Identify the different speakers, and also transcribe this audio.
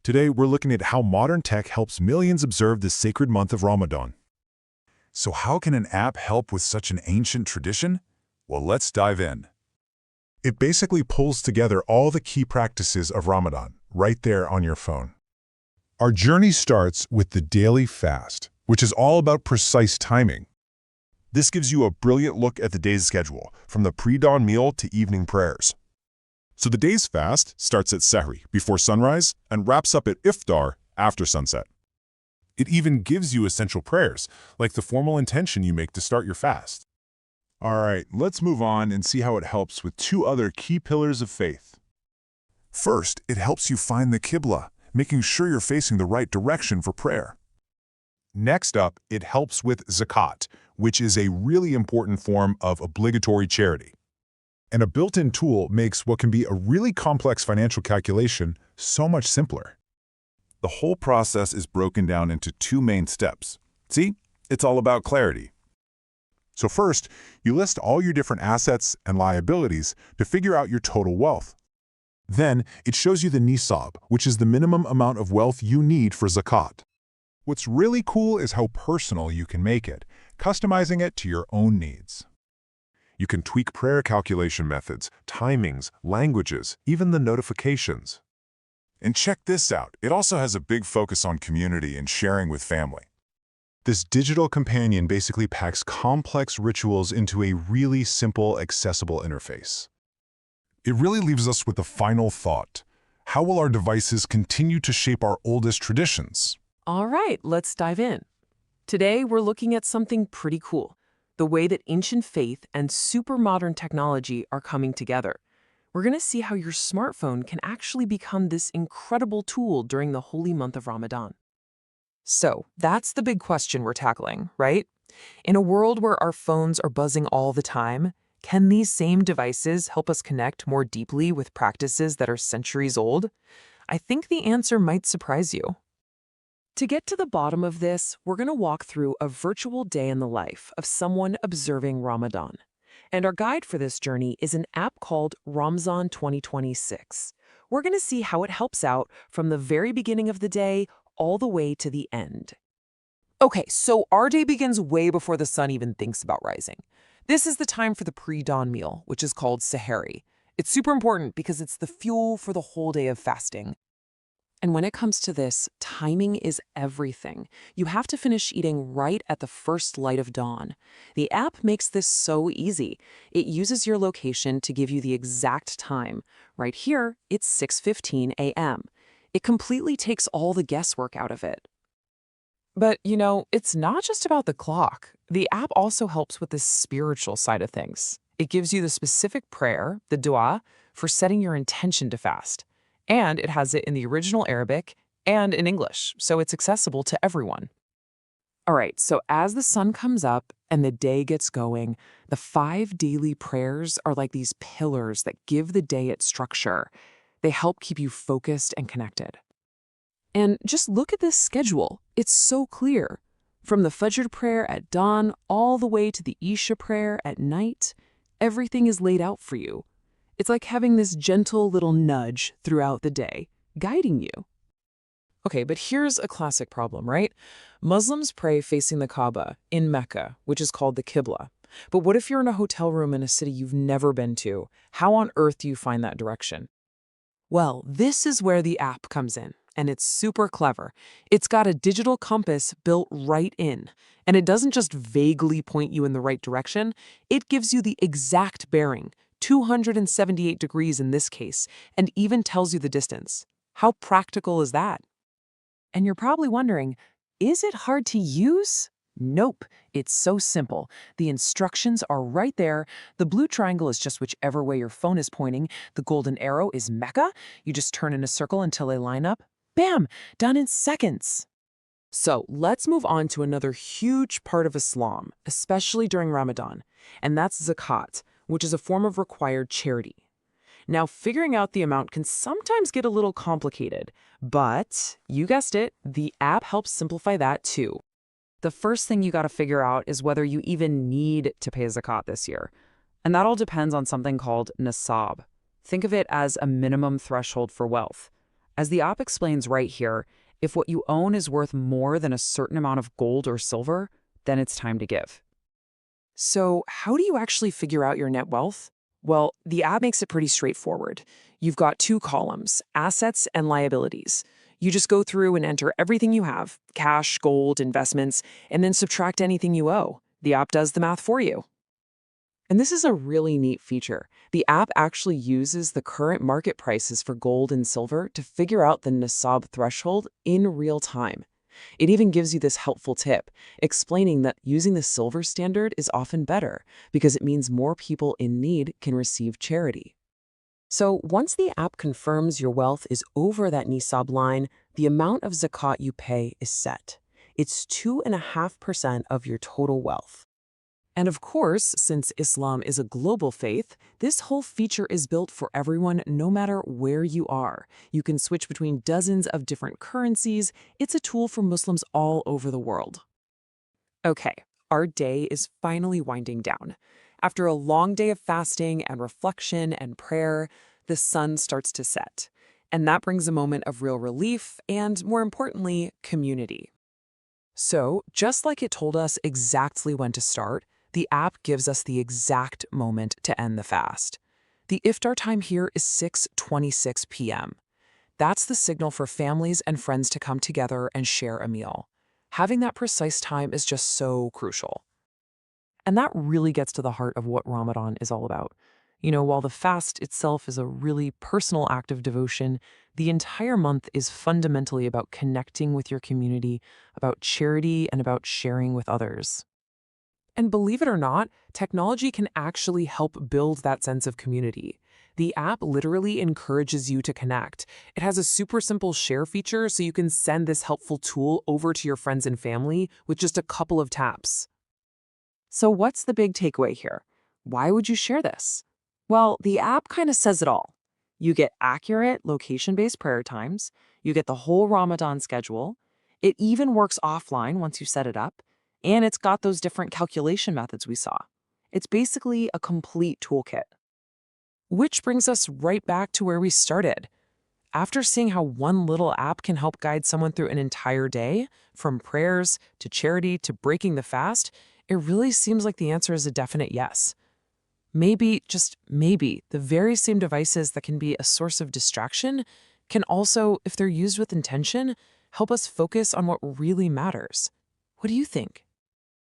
Speaker 1: Today, we're looking at how modern tech helps millions observe the sacred month of Ramadan.
Speaker 2: So how can an app help with such an ancient tradition? Well, let's dive in.
Speaker 1: It basically pulls together all the key practices of Ramadan, right there on your phone. Our journey starts with the daily fast, which is all about precise timing. This gives you a brilliant look at the day's schedule, from the pre-dawn meal to evening prayers. So the day's fast starts at Sahri, before sunrise, and wraps up at Iftar, after sunset. It even gives you essential prayers, like the formal intention you make to start your fast. All right, let's move on and see how it helps with two other key pillars of faith. First, it helps you find the Qibla, making sure you're facing the right direction for prayer. Next up, it helps with zakat, which is a really important form of obligatory charity. And a built-in tool makes what can be a really complex financial calculation so much simpler.
Speaker 2: The whole process is broken down into two main steps. See, it's all about clarity.
Speaker 1: So first, you list all your different assets and liabilities to figure out your total wealth. Then, it shows you the nisab, which is the minimum amount of wealth you need for zakat. What's really cool is how personal you can make it, customizing it to your own needs. You can tweak prayer calculation methods, timings, languages, even the notifications.
Speaker 2: And check this out, it also has a big focus on community and sharing with family.
Speaker 1: This digital companion basically packs complex rituals into a really simple, accessible interface. It really leaves us with the final thought. How will our devices continue to shape our oldest traditions?
Speaker 3: All right, let's dive in. Today, we're looking at something pretty cool, the way that ancient faith and super modern technology are coming together. We're going to see how your smartphone can actually become this incredible tool during the holy month of Ramadan. So, that's the big question we're tackling, right? In a world where our phones are buzzing all the time, can these same devices help us connect more deeply with practices that are centuries old? I think the answer might surprise you. To get to the bottom of this, we're going to walk through a virtual day in the life of someone observing Ramadan. And our guide for this journey is an app called Ramzan 2026. We're going to see how it helps out from the very beginning of the day all the way to the end. Okay, so our day begins way before the sun even thinks about rising. This is the time for the pre-dawn meal, which is called Sahari. It's super important because it's the fuel for the whole day of fasting. And when it comes to this, timing is everything. You have to finish eating right at the first light of dawn. The app makes this so easy. It uses your location to give you the exact time. Right here, it's 6:15 a.m. It completely takes all the guesswork out of it. But, it's not just about the clock. The app also helps with the spiritual side of things. It gives you the specific prayer, the dua, for setting your intention to fast. And it has it in the original Arabic and in English, so it's accessible to everyone. All right, so as the sun comes up and the day gets going, the 5 daily prayers are like these pillars that give the day its structure. They help keep you focused and connected. And just look at this schedule. It's so clear. From the Fajr prayer at dawn all the way to the Isha prayer at night, everything is laid out for you. It's like having this gentle little nudge throughout the day, guiding you. Okay, but here's a classic problem, right? Muslims pray facing the Kaaba in Mecca, which is called the Qibla. But what if you're in a hotel room in a city you've never been to? How on earth do you find that direction? Well, this is where the app comes in, and it's super clever. It's got a digital compass built right in, and it doesn't just vaguely point you in the right direction, it gives you the exact bearing, 278 degrees in this case, and even tells you the distance. How practical is that? And you're probably wondering, is it hard to use? Nope, it's so simple. The instructions are right there. The blue triangle is just whichever way your phone is pointing. The golden arrow is Mecca. You just turn in a circle until they line up. Bam! Done in seconds. So let's move on to another huge part of Islam, especially during Ramadan, and that's zakat, which is a form of required charity. Now, figuring out the amount can sometimes get a little complicated, but you guessed it, the app helps simplify that too. The first thing you got to figure out is whether you even need to pay zakat this year. And that all depends on something called nisab. Think of it as a minimum threshold for wealth.
Speaker 4: As the app explains right here, if what you own is worth more than a certain amount of gold or silver, then it's time to give.
Speaker 3: So, how do you actually figure out your net wealth? Well, the app makes it pretty straightforward. You've got two columns, assets and liabilities. You just go through and enter everything you have, cash, gold, investments, and then subtract anything you owe. The app does the math for you. And this is a really neat feature. The app actually uses the current market prices for gold and silver to figure out the Nisab threshold in real time. It even gives you this helpful tip, explaining that using the silver standard is often better because it means more people in need can receive charity. So once the app confirms your wealth is over that Nisab line, the amount of zakat you pay is set. It's 2.5% of your total wealth. And of course, since Islam is a global faith, this whole feature is built for everyone no matter where you are. You can switch between dozens of different currencies. It's a tool for Muslims all over the world. Okay, our day is finally winding down. After a long day of fasting and reflection and prayer, the sun starts to set. And that brings a moment of real relief and, more importantly, community. So, just like it told us exactly when to start, the app gives us the exact moment to end the fast. The iftar time here is 6:26 p.m. That's the signal for families and friends to come together and share a meal. Having that precise time is just so crucial. And that really gets to the heart of what Ramadan is all about. While the fast itself is a really personal act of devotion, the entire month is fundamentally about connecting with your community, about charity, and about sharing with others. And believe it or not, technology can actually help build that sense of community. The app literally encourages you to connect. It has a super simple share feature so you can send this helpful tool over to your friends and family with just a couple of taps. So what's the big takeaway here? Why would you share this? Well, the app kind of says it all. You get accurate location-based prayer times, you get the whole Ramadan schedule, it even works offline once you set it up, and it's got those different calculation methods we saw. It's basically a complete toolkit. Which brings us right back to where we started. After seeing how one little app can help guide someone through an entire day, from prayers to charity to breaking the fast, it really seems like the answer is a definite yes. Maybe, just maybe, the very same devices that can be a source of distraction can also, if they're used with intention, help us focus on what really matters. What do you think?